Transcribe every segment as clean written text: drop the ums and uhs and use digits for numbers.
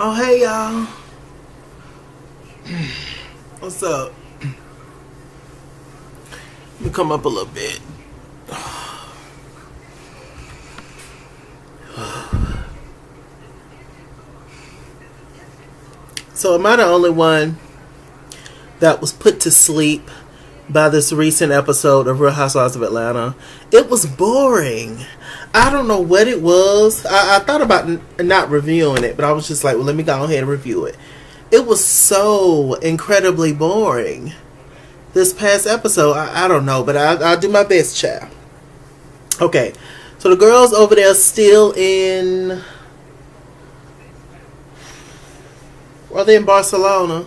Oh, hey, y'all. What's up? Let me come up a little bit. So, am I the only one that was put to sleep by this recent episode of Real Housewives of Atlanta? It was boring. I don't know what it was. I thought about not reviewing it, but I was just like, well, let me go ahead and review it. It was so incredibly boring. This past episode, I don't know, but I'll do my best, child. Okay, so the girls over there still in... Are they in Barcelona?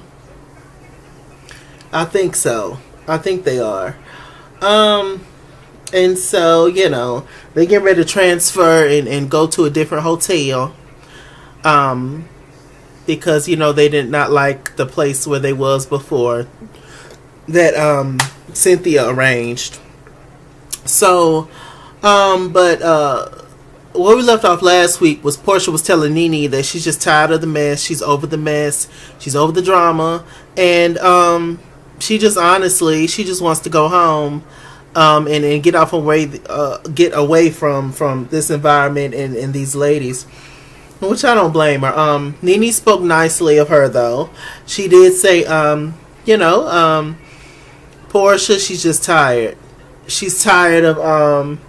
I think so. I think they are. And so, you know, they get ready to transfer and go to a different hotel. Because, you know, they did not like the place where they was before that Cynthia arranged. So, where we left off last week was Portia was telling Nene that she's just tired of the mess. She's over the mess. She's over the drama. And she just wants to go home and get off away, get away from this environment and these ladies. Which I don't blame her. Nene spoke nicely of her, though. She did say, Portia, she's just tired. She's tired of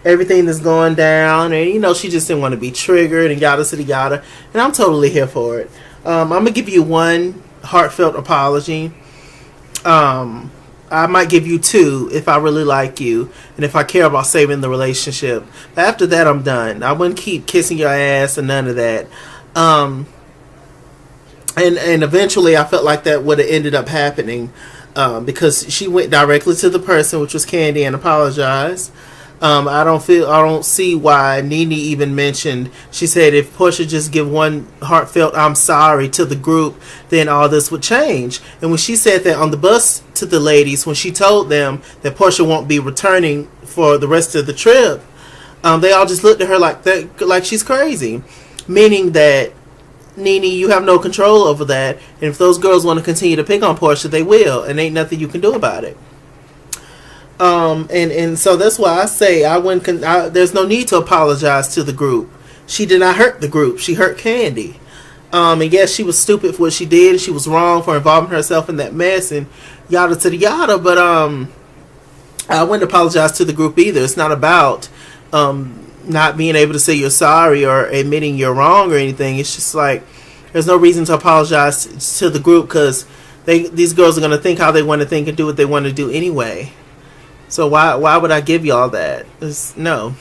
everything that's going down, and you know she just didn't want to be triggered and yada yada. And I'm totally here for it. I'm gonna give you one heartfelt apology. I might give you two if I really like you and if I care about saving the relationship. But after that, I'm done. I wouldn't keep kissing your ass and none of that. And eventually, I felt like that would have ended up happening because she went directly to the person, which was Candy, and apologized. I don't see why Nene even mentioned. She said if Portia just give one heartfelt "I'm sorry" to the group, then all this would change. And when she said that on the bus to the ladies, when she told them that Portia won't be returning for the rest of the trip, they all just looked at her like she's crazy, meaning that Nene, you have no control over that. And if those girls want to continue to pick on Portia, they will, and ain't nothing you can do about it. And so that's why I say there's no need to apologize to the group. She did not hurt the group. She hurt Candy. And yes, she was stupid for what she did. She was wrong for involving herself in that mess and yada to the yada. But I wouldn't apologize to the group either. It's not about not being able to say you're sorry or admitting you're wrong or anything. It's just like there's no reason to apologize to the group because these girls are going to think how they want to think and do what they want to do anyway. So why would I give y'all that? No.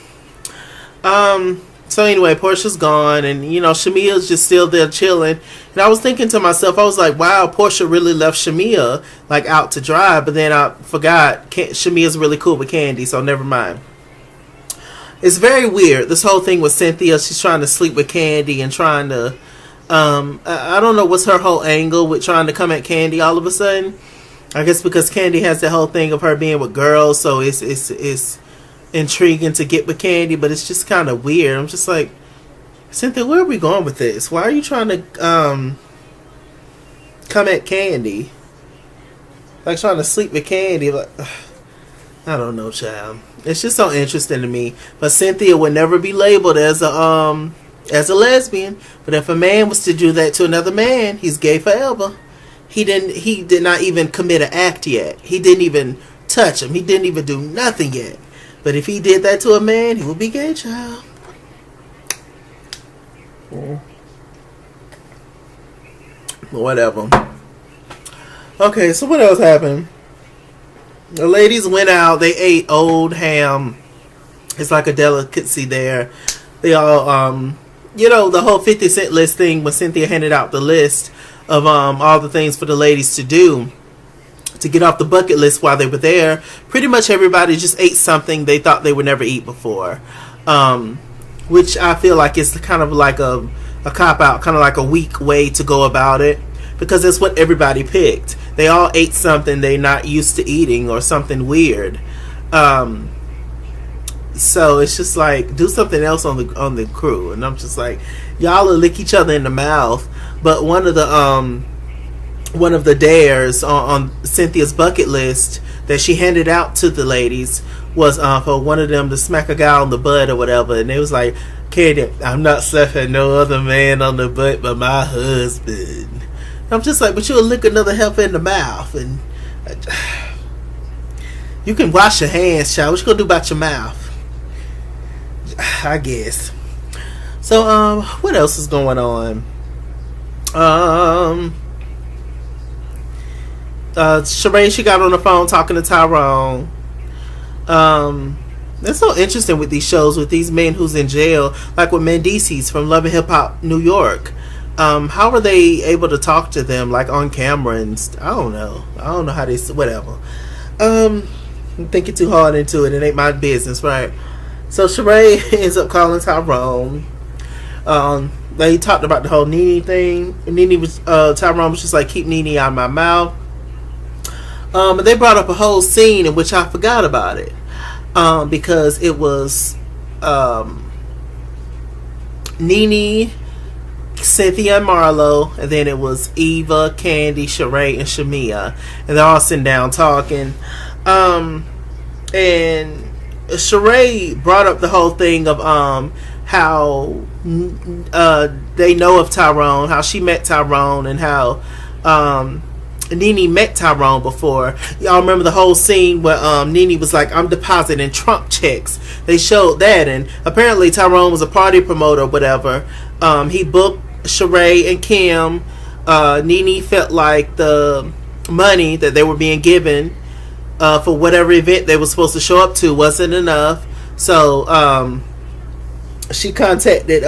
So anyway, Portia's gone, and you know Shamia's just still there chilling. And I was thinking to myself, I was like, wow, Portia really left Shamia like out to dry. But then I forgot Shamia's really cool with Candy, so never mind. It's very weird, this whole thing with Cynthia. She's trying to sleep with Candy and trying to I don't know what's her whole angle with trying to come at Candy all of a sudden. I guess because Candy has the whole thing of her being with girls, so it's intriguing to get with Candy, but it's just kind of weird. I'm just like, Cynthia, where are we going with this? Why are you trying to come at Candy? Like trying to sleep with Candy? Like, I don't know, child. It's just so interesting to me. But Cynthia would never be labeled as a lesbian. But if a man was to do that to another man, he's gay forever. He did not even commit an act yet. He didn't even touch him. He didn't even do nothing yet. But if he did that to a man, he would be gay, child. Whatever. Okay, so what else happened? The ladies went out. They ate old ham. It's like a delicacy there. They all, the whole 50 Cent list thing when Cynthia handed out the list of all the things for the ladies to do to get off the bucket list while they were there. Pretty much everybody just ate something they thought they would never eat before, which I feel like is kind of like a cop-out, kind of like a weak way to go about it, because that's what everybody picked. They all ate something they're not used to eating or something weird. So it's just like, do something else on the crew. And I'm just like, y'all will lick each other in the mouth. But one of the dares on Cynthia's bucket list that she handed out to the ladies was for one of them to smack a guy on the butt or whatever. And it was like, Katie, I'm not slapping no other man on the butt but my husband. And I'm just like, but you'll lick another heifer in the mouth. And you can wash your hands, child. What you gonna do about your mouth? I guess. So, what else is going on? Sheree, she got on the phone talking to Tyrone. That's so interesting with these shows with these men who's in jail, like with Mendices from Love and Hip Hop New York. How are they able to talk to them like on camera? And I don't know how they, whatever. I'm thinking too hard into it. It ain't my business, right? So Sheree ends up calling Tyrone. They talked about the whole Nene thing. Tyrone was just like, keep Nene out of my mouth. And they brought up a whole scene in which I forgot about it. Because it was Nene, Cynthia, and Marlo, and then it was Eva, Candy, Sheree, and Shamia, and they're all sitting down talking. And Sheree brought up the whole thing of how they know of Tyrone, how she met Tyrone, and how Nene met Tyrone before. Y'all remember the whole scene where Nene was like, I'm depositing Trump checks. They showed that, and apparently Tyrone was a party promoter or whatever. He booked Sheree and Kim. Nene felt like the money that they were being given for whatever event they were supposed to show up to wasn't enough. So she contacted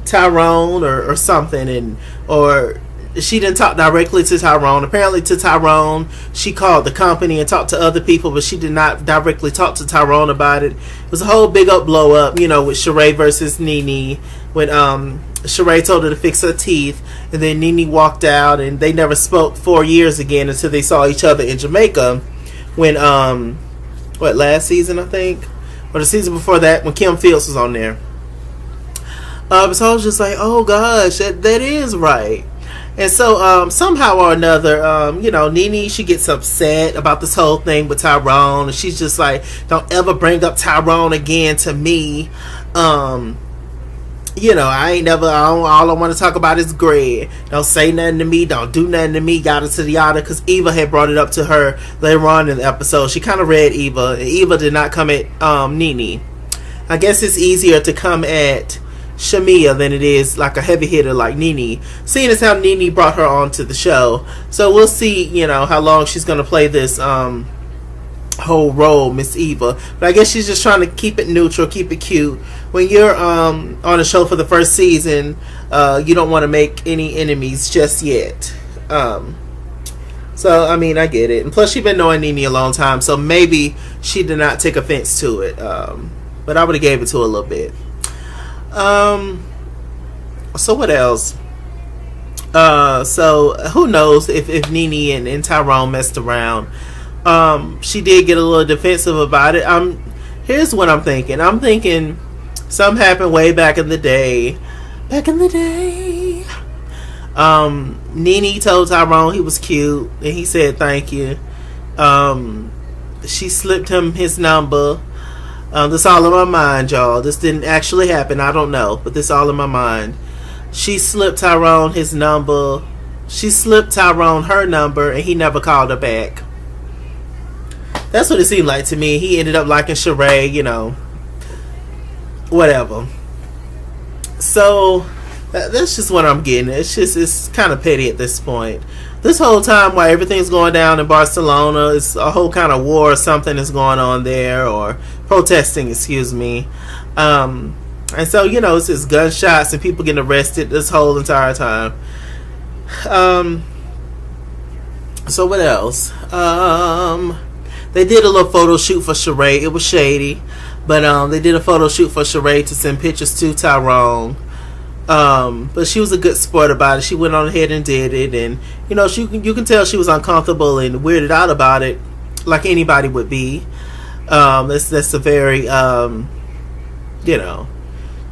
Tyrone or something, or she didn't talk directly to Tyrone. Apparently to Tyrone, she called the company and talked to other people, but she did not directly talk to Tyrone about it. It was a whole big blow up, with Sheree versus Nene, when Sheree told her to fix her teeth, and then Nene walked out, and they never spoke 4 years again until they saw each other in Jamaica when last season, I think, or the season before that, when Kim Fields was on there. So I was just like, oh gosh, that is right. And so somehow or another, Nene, she gets upset about this whole thing with Tyrone, and she's just like, don't ever bring up Tyrone again to me. All I want to talk about is Greg. Don't say nothing to me. Don't do nothing to me. Yada to yada. Because Eva had brought it up to her later on in the episode. She kind of read Eva. And Eva did not come at Nene. I guess it's easier to come at Shamia than it is like a heavy hitter like Nene. Seeing as how Nene brought her onto the show. So we'll see, how long she's going to play this whole role, Miss Eva. But I guess she's just trying to keep it neutral, keep it cute. When you're on a show for the first season, you don't want to make any enemies just yet. So I mean, I get it. And plus, she's been knowing Nene a long time, so maybe she did not take offense to it. But I would have gave it to her a little bit. So what else? So who knows if Nene and Tyrone messed around. She did get a little defensive about it. Here's what I'm thinking. I'm thinking something happened way back in the day. Nene told Tyrone he was cute, and he said thank you. She slipped him his number. This all in my mind, y'all. This didn't actually happen. I don't know, but this all in my mind. She slipped Tyrone his number. She slipped Tyrone her number, and he never called her back. That's what it seemed like to me. He ended up liking Sheree, whatever. So that's just what I'm getting. It's kind of petty at this point. This whole time while everything's going down in Barcelona, it's a whole kind of war or something is going on there, or protesting, excuse me. And so, it's just gunshots and people getting arrested this whole entire time. So what else? They did a little photo shoot for Sheree. It was shady, but they did a photo shoot for Sheree to send pictures to Tyrone. But she was a good sport about it. She went on ahead and did it, and you can tell she was uncomfortable and weirded out about it, like anybody would be. That's a very you know.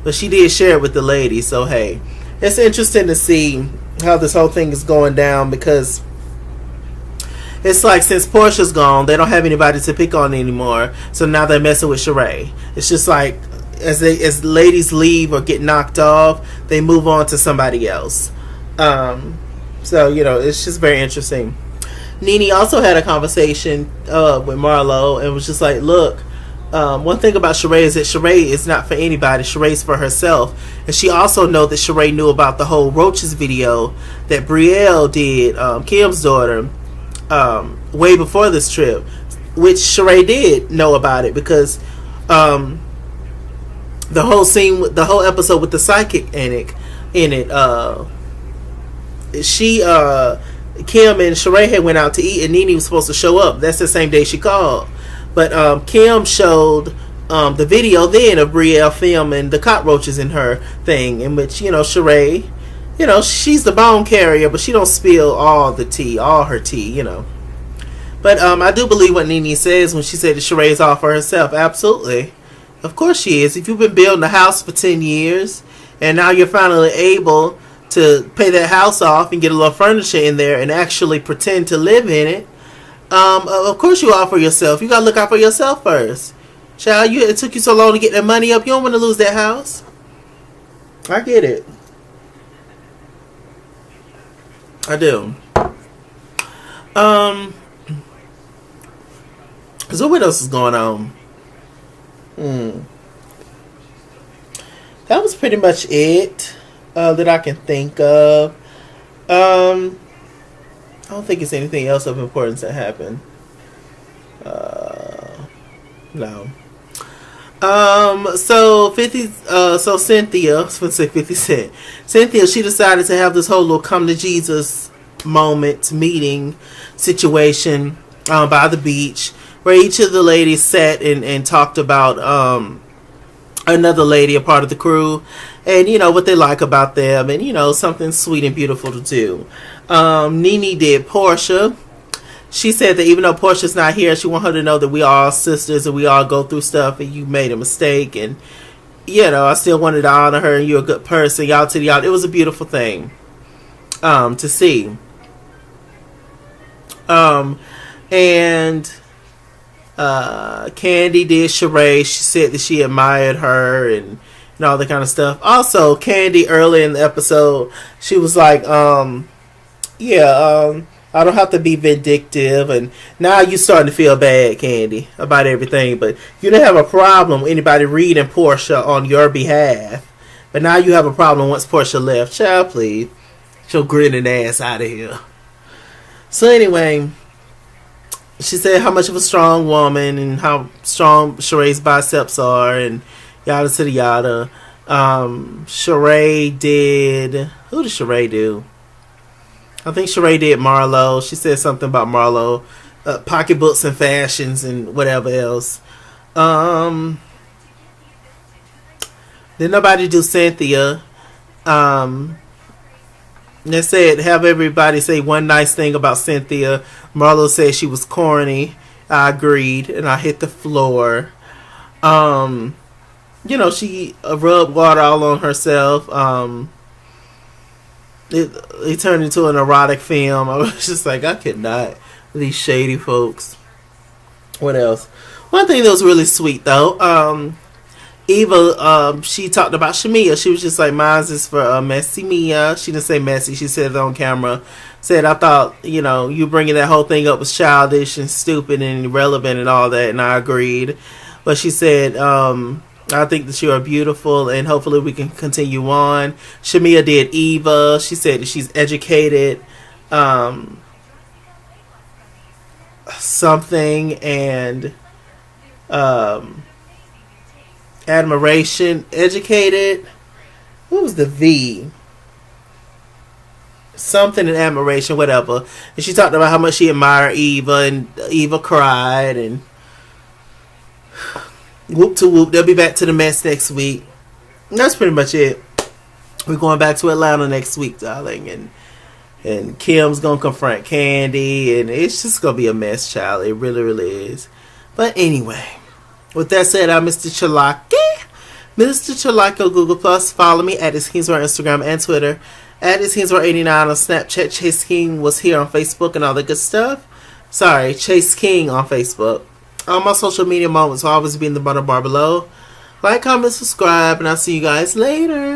But she did share it with the ladies, so hey, it's interesting to see how this whole thing is going down, because it's like since Portia's gone, they don't have anybody to pick on anymore. So now they're messing with Sheree. It's just like as ladies leave or get knocked off, they move on to somebody else. So it's just very interesting. Nene also had a conversation with Marlo and was just like, look, one thing about Sheree is that Sheree is not for anybody. Sheree's for herself. And she also know that Sheree knew about the whole Roaches video that Brielle did, Kim's daughter, way before this trip, which Sheree did know about it, because the whole scene, the whole episode with the psychic in it, Kim and Sheree had went out to eat, and Nene was supposed to show up. That's the same day she called. But Kim showed the video then of Brielle filming the cockroaches in her thing, in which, Sheree, she's the bone carrier, but she don't spill all the tea, all her tea, But I do believe what Nene says when she said that Sheree is all for herself. Absolutely. Of course she is. If you've been building a house for 10 years, and now you're finally able to pay that house off and get a little furniture in there and actually pretend to live in it, of course you offer yourself. You gotta look out for yourself first. Child, it took you so long to get that money up. You don't want to lose that house. I get it. I do. So what else is going on? That was pretty much it that I can think of. I don't think it's anything else of importance that happened. No. So Cynthia, I was going to say 50 Cent. Cynthia, she decided to have this whole little come to Jesus moment meeting situation by the beach, where each of the ladies sat and talked about another lady, a part of the crew, and what they like about them, and something sweet and beautiful to do. Nene did Portia. She said that even though Portia's not here, she want her to know that we are all sisters and we all go through stuff, and you made a mistake, and I still wanted to honor her, and you're a good person. Y'all to y'all. It was a beautiful thing to see. And Candy did Sheree. She said that she admired her and all that kind of stuff. Also, Candy, early in the episode, she was like, I don't have to be vindictive, and now you're starting to feel bad, Candy, about everything, but you didn't have a problem with anybody reading Portia on your behalf, but now you have a problem once Portia left. Child, please. Get your grinning ass out of here. So anyway, she said how much of a strong woman and how strong Sheree's biceps are, and yada to the yada. Sheree did... Who did Sheree do? I think Sheree did Marlo. She said something about Marlo. Pocketbooks and fashions and whatever else. Did nobody do Cynthia? They said, have everybody say one nice thing about Cynthia. Marlo said she was corny. I agreed, and I hit the floor. She rubbed water all on herself. It turned into an erotic film. I was just like, I could not. These shady folks. What else? One thing that was really sweet, though. Eva, she talked about Shamia. She was just like, mine's is for Messy Mia. She didn't say messy. She said it on camera. Said, I thought, you bringing that whole thing up was childish and stupid and irrelevant and all that. And I agreed. But she said, I think that you are beautiful, and hopefully we can continue on. Shamia did Eva. She said that she's educated, something, and admiration. Educated. What was the V? Something and admiration, whatever. And she talked about how much she admired Eva, and Eva cried, and whoop to whoop. They'll be back to the mess next week. And that's pretty much it. We're going back to Atlanta next week, darling. And Kim's going to confront Candy. And it's just going to be a mess, child. It really, really is. But anyway, with that said, I'm Mr. Chalaki. Mr. Chalaco Google Plus. Follow me at ItsKingsWorld Instagram and Twitter. At ItsKingsWorld89 on Snapchat. Chase King was here on Facebook and all that good stuff. Sorry, Chase King on Facebook. All my social media moments will always be in the bottom bar below. Like, comment, subscribe, and I'll see you guys later.